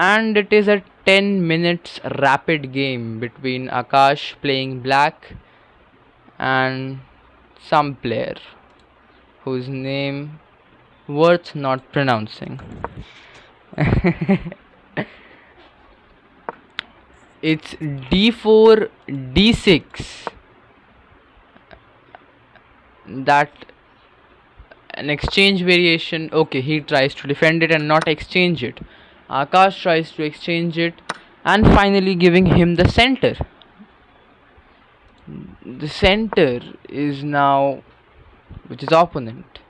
And it is a 10 minutes rapid game between Akash playing black and some player whose name worth not pronouncing. It's d4 d6, that an exchange variation. Okay, he tries to defend it and not exchange it. Akash tries to exchange it and finally giving him the center. The center is now with his opponent.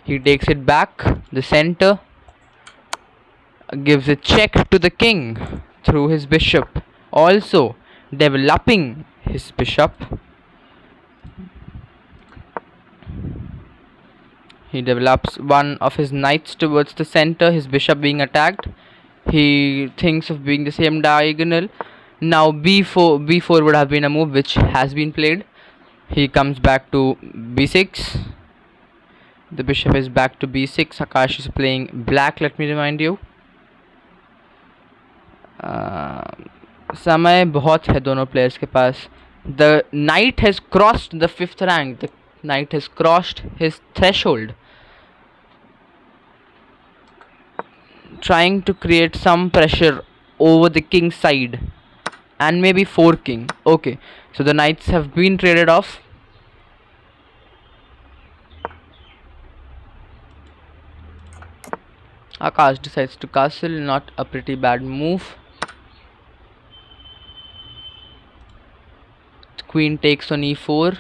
He takes it back. The center gives a check to the king through his bishop, also developing his bishop. He develops one of his knights towards the center, his bishop being attacked. He thinks of being the same diagonal. Now b4 would have been a move which has been played. He comes back to b6. The bishop is back to b6. Akash is playing black, let me remind you. समय बहुत है दोनों players के पास. The knight has crossed the 5th rank. The knight has crossed his threshold, trying to create some pressure over the king's side and maybe forking. Okay, so the knights have been traded off. Akash decides to castle, not a pretty bad move. The queen takes on e4.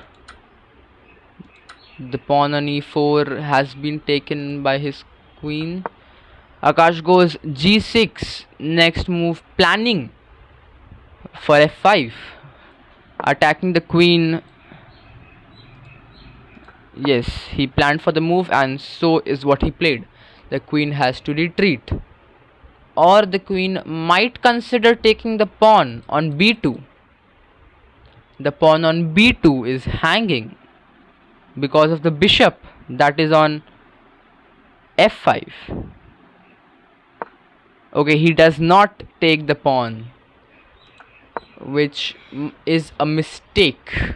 The pawn on e4 has been taken by his queen. Akash goes g6. Next move, planning for f5, attacking the queen. Yes, he planned for the move and so is what he played. The queen has to retreat, or the queen might consider taking the pawn on b2. The pawn on b2 is hanging because of the bishop that is on f5. Okay, he does not take the pawn, which is a mistake.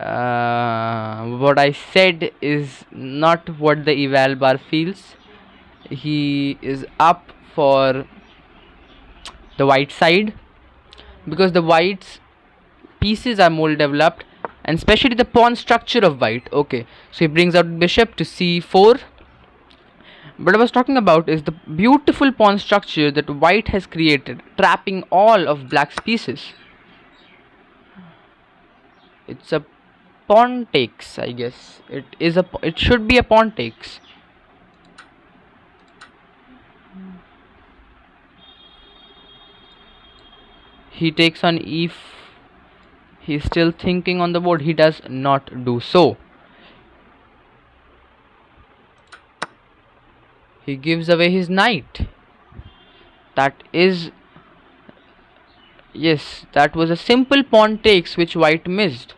What I said is not what the eval bar feels. He is up for the white side because the white's pieces are more developed, and especially the pawn structure of white. Okay, so he brings out bishop to c4. What I was talking about is the beautiful pawn structure that white has created, trapping all of black's pieces. It's a pawn takes, I guess. It should be a pawn takes. He takes on e. He's still thinking on the board. He does not do so. He gives away his knight. That is, yes, that was a simple pawn takes which white missed.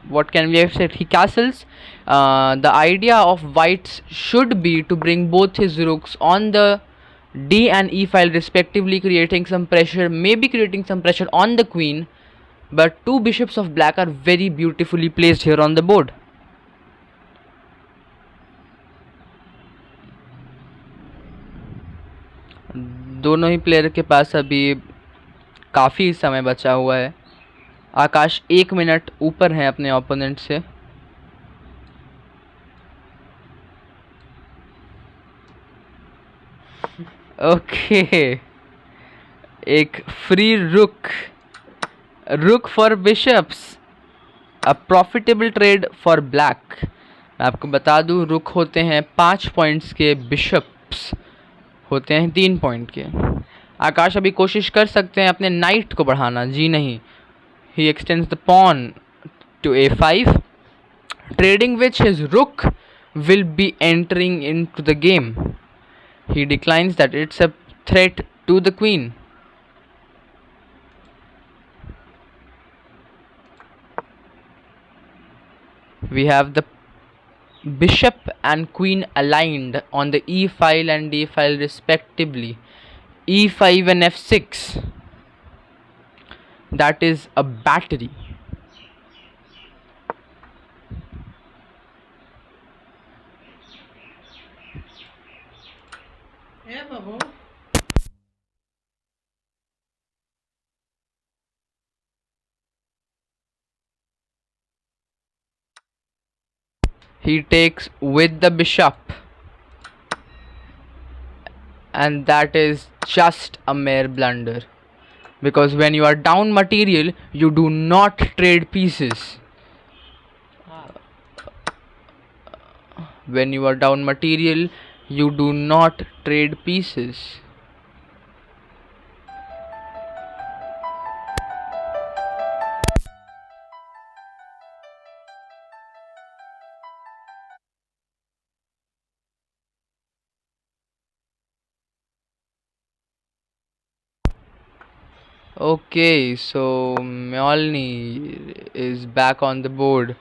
What can we have said? He castles. The idea of whites should be to bring both his rooks on the d and e file respectively, creating some pressure, maybe creating some pressure on the queen, but two bishops of black are very beautifully placed here on the board. दोनों ही player के पास अभी काफ़ी समय बचा हुआ है. आकाश 1 minute ऊपर है अपने ओपोनेंट से. ओके, एक free rook for bishops, a profitable trade for black. मैं आपको बता दूं, रुक होते हैं 5 पॉइंट्स के, बिशप्स होते हैं 3 पॉइंट के. आकाश अभी कोशिश कर सकते हैं अपने नाइट को बढ़ाना. जी नहीं, he extends the pawn to a5, trading which his rook will be entering into the game. He declines that, it's a threat to the queen. We have the bishop and queen aligned on the e file and d file respectively, e5 and f6, that is a battery. Yeah, Babu. He takes with the bishop, and that is just a mere blunder, because when you are down material you do not trade pieces. When you are down material you do not trade pieces. Okay, so Mjolnir is back on the board.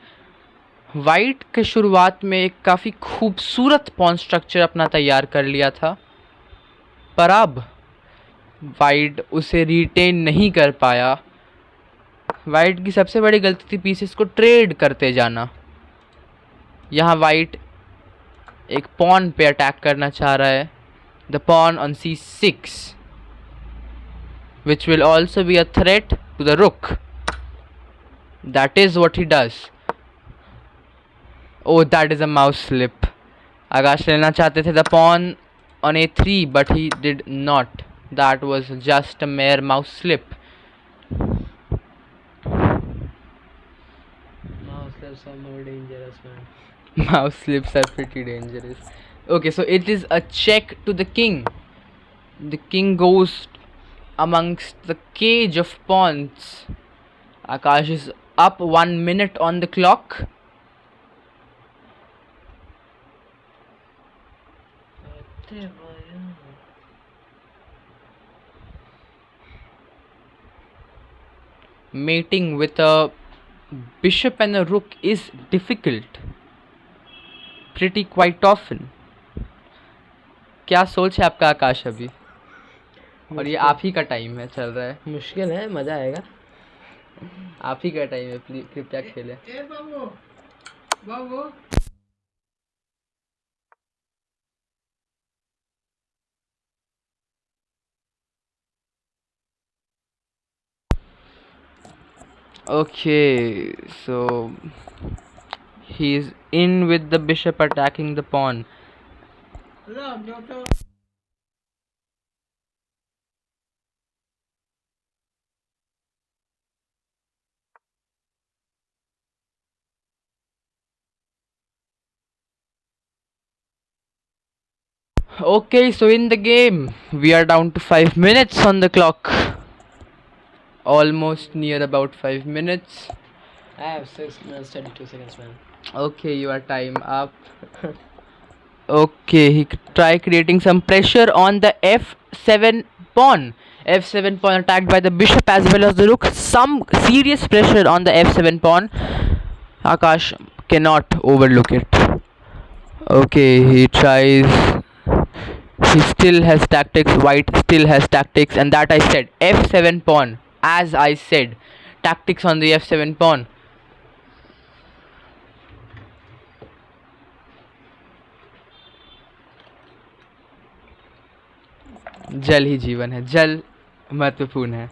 White के शुरुआत में एक काफ़ी खूबसूरत pawn structure अपना तैयार कर लिया था, पर अब वाइट उसे रिटेन नहीं कर पाया. वाइट की सबसे बड़ी गलती थी पीसेस को ट्रेड करते जाना. यहाँ वाइट एक पॉन पे अटैक करना चाह रहा है, the pawn on c6, which will also be a threat to the rook. That is what he does. Oh, that is a mouse slip. आकाश लेना चाहते थे the pawn on a3, but he did not. That was just a mere mouse slip. Mouse slips are more dangerous, man. Mouse slips are pretty dangerous. Okay, so it is a check to the king. The king goes amongst the cage of pawns. Akash is up 1 minute on the clock. Mating with a bishop and a rook is difficult pretty quite often. क्या सोच है आपका आकाश अभी? और ये आप ही का time है, चल रहा है, मुश्किल है, मजा आएगा. आप ही का टाइम है, प्लीज कृपया खेलें. ए बाबू, बाबू. Okay, so he's in with the bishop attacking the pawn. Okay, so in the game we are down to 5 minutes on the clock, almost near about 5 minutes. I have 6 minutes 32 seconds, man. Okay, your time up. Okay, he try creating some pressure on the f7 pawn. f7 pawn attacked by the bishop as well as the rook. Some serious pressure on the f7 pawn. Akash cannot overlook it. Okay, he tries. He still has tactics. White still has tactics, and that I said f7 pawn. As I said, tactics on the f7 pawn. जल ही जीवन है, जल महत्वपूर्ण है.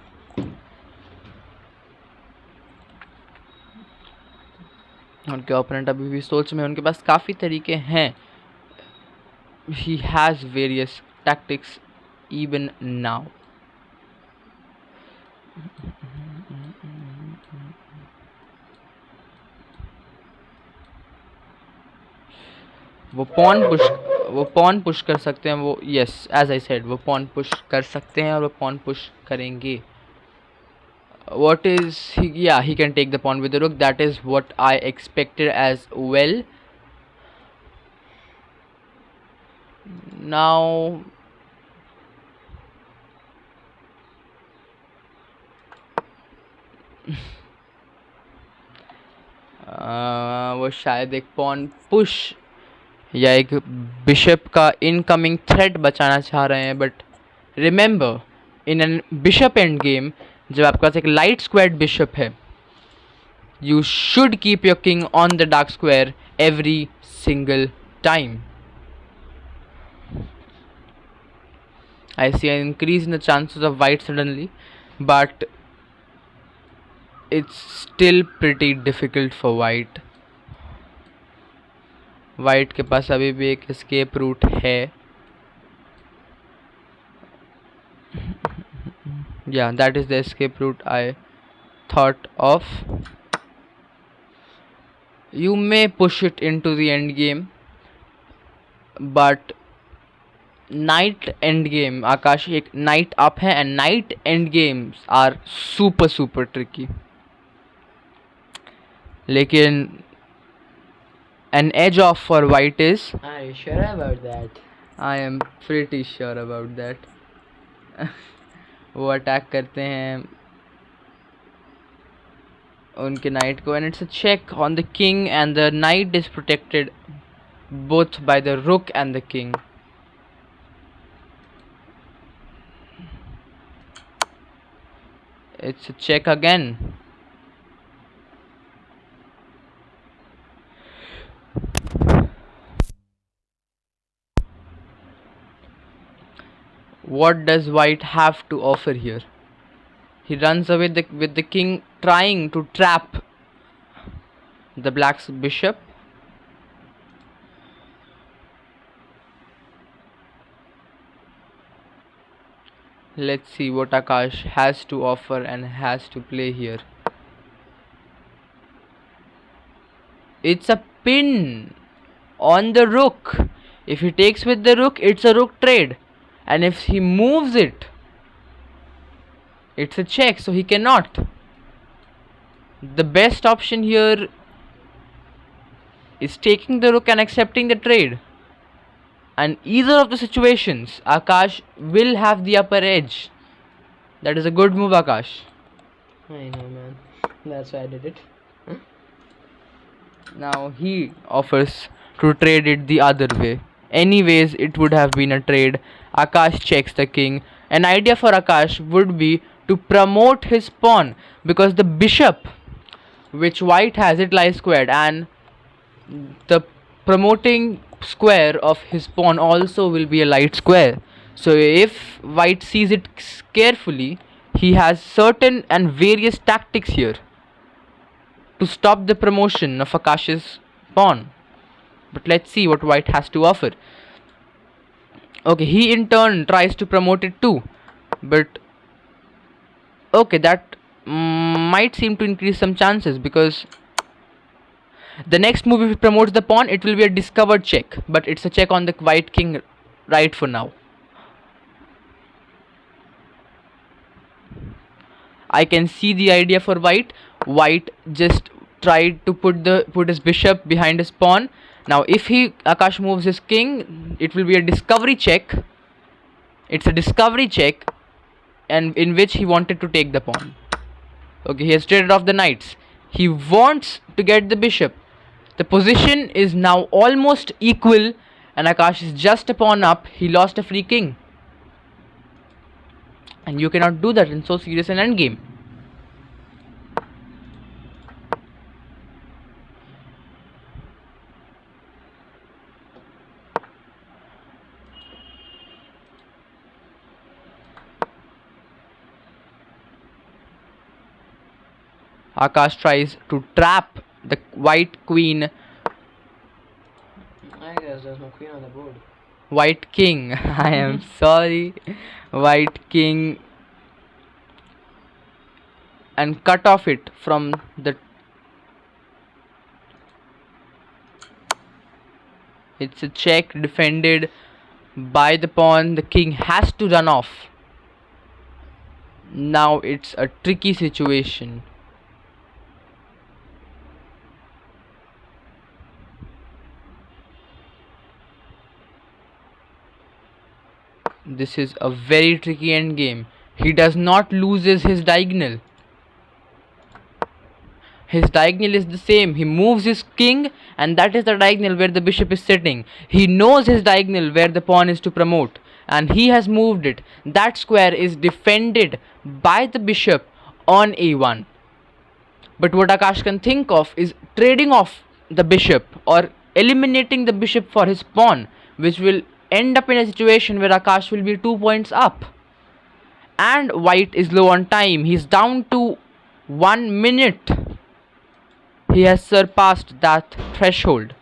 उनके opponent अभी भी सोच में, उनके पास काफ़ी तरीके हैं. He has various tactics even now. वो पॉन पुश कर सकते हैं. वो यस, एज आई सेड, वो पॉन पुश कर सकते हैं और वो पॉन पुश करेंगे. What is he? Yeah, he can take the pawn with the rook. That is what I expected as well. Now वो शायद एक पॉन पुश या एक बिशप का इनकमिंग थ्रेट बचाना चाह रहे हैं, but remember in an bishop end game जब आपके पास एक लाइट स्क्वायर्ड बिशप है, you should keep your king on the dark square every single time. I see an increase in the chances of white suddenly, but it's still pretty difficult for white. White के पास अभी भी एक escape route है. Yeah, that is the escape route I thought of. You may push it into the end game, but knight end game, Akash एक knight up है, and knight end games are super tricky. लेकिन an edge off for white is, Are you sure about that? I am pretty sure about that. वो attack करते हैं उनके knight को, and it's a check on the king, and the knight is protected both by the rook and the king. It's a check again. What does white have to offer here? He runs away with the king, trying to trap the black's bishop. Let's see what Akash has to offer and has to play here. It's a pin on the rook. If he takes with the rook, it's a rook trade, and if he moves it, it's a check, so he cannot. The best option here is taking the rook and accepting the trade, and either of the situations Akash will have the upper edge. That is a good move, Akash. I know, man. That's why I did it. Now he offers to trade it the other way. Anyways, it would have been a trade. Akash checks the king. An idea for Akash would be to promote his pawn, because the bishop which white has, it lies squared, and the promoting square of his pawn also will be a light square. So if white sees it carefully, he has certain and various tactics here to stop the promotion of Akash's pawn. But let's see what white has to offer. Okay, he in turn tries to promote it too, but okay, that might seem to increase some chances, because the next move, if he promotes the pawn, it will be a discovered check, but it's a check on the white king right for now. I can see the idea for white. White just tried to put his bishop behind his pawn. Now if Akash moves his king, it will be a discovery check. It's a discovery check, and in which he wanted to take the pawn. Okay, he has traded off the knights. He wants to get the bishop. The position is now almost equal, and Akash is just a pawn up. He lost a free king, and you cannot do that in so serious an endgame. Akash tries to trap the white queen. I guess there's no queen on the board. White king. I am sorry. White king. And cut off it from the... It's a check defended by the pawn. The king has to run off. Now it's a tricky situation. This is a very tricky endgame. He does not loses his diagonal. His diagonal is the same. He moves his king, and that is the diagonal where the bishop is sitting. He knows his diagonal where the pawn is to promote, and he has moved it. That square is defended by the bishop on a1. But what Akash can think of is trading off the bishop or eliminating the bishop for his pawn, which will end up in a situation where Akash will be 2 points up. And white is low on time. He's down to 1 minute. He has surpassed that threshold.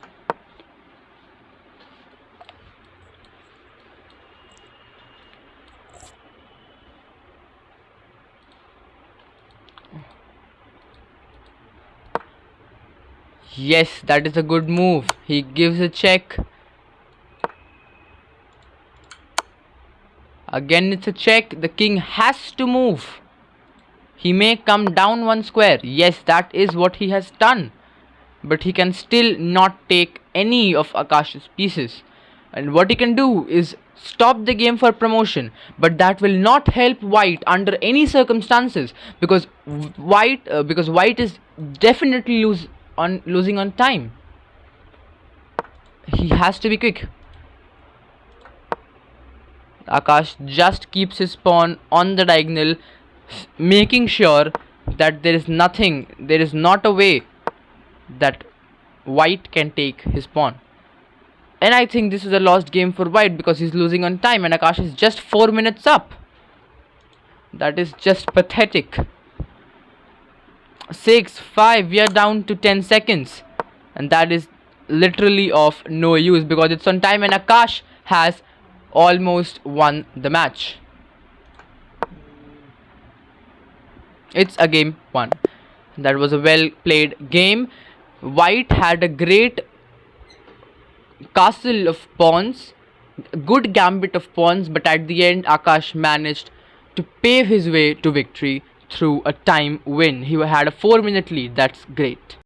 Yes, that is a good move. He gives a check. Again it's a check. The king has to move. He may come down 1 square. Yes, that is what he has done. But he can still not take any of Akash's pieces. And what he can do is stop the game for promotion. But that will not help white under any circumstances, because white is definitely losing on time. He has to be quick. Akash just keeps his pawn on the diagonal, making sure that there is not a way that white can take his pawn. And I think this is a lost game for white, because he's losing on time and Akash is just 4 minutes up. That is just pathetic. 6, 5, we are down to 10 seconds. And that is literally of no use, because it's on time and Akash has almost won the match. It's a game 1. That was a well played game. White had a great castle of pawns, good gambit of pawns, but at the end Akash managed to pave his way to victory through a time win. He had a 4-minute lead. That's great.